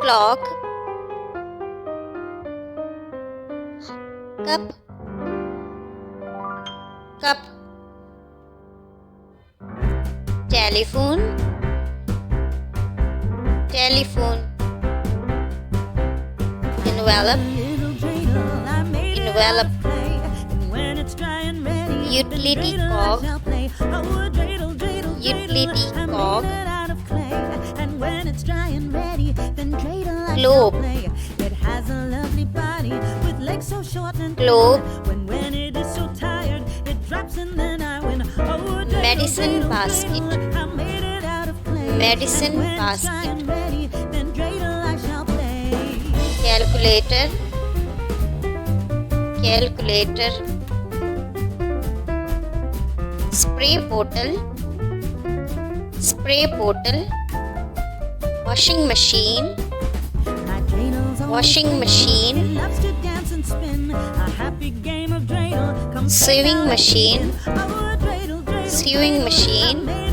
clock, cup, cup, telephone, telephone, envelope, envelope, utility cog, utility cog, globe, globe, medicine basket, medicine basket, calculator, calculator, spray bottle, spray bottle, washing machine, washing machine, sewing machine, sewing machine,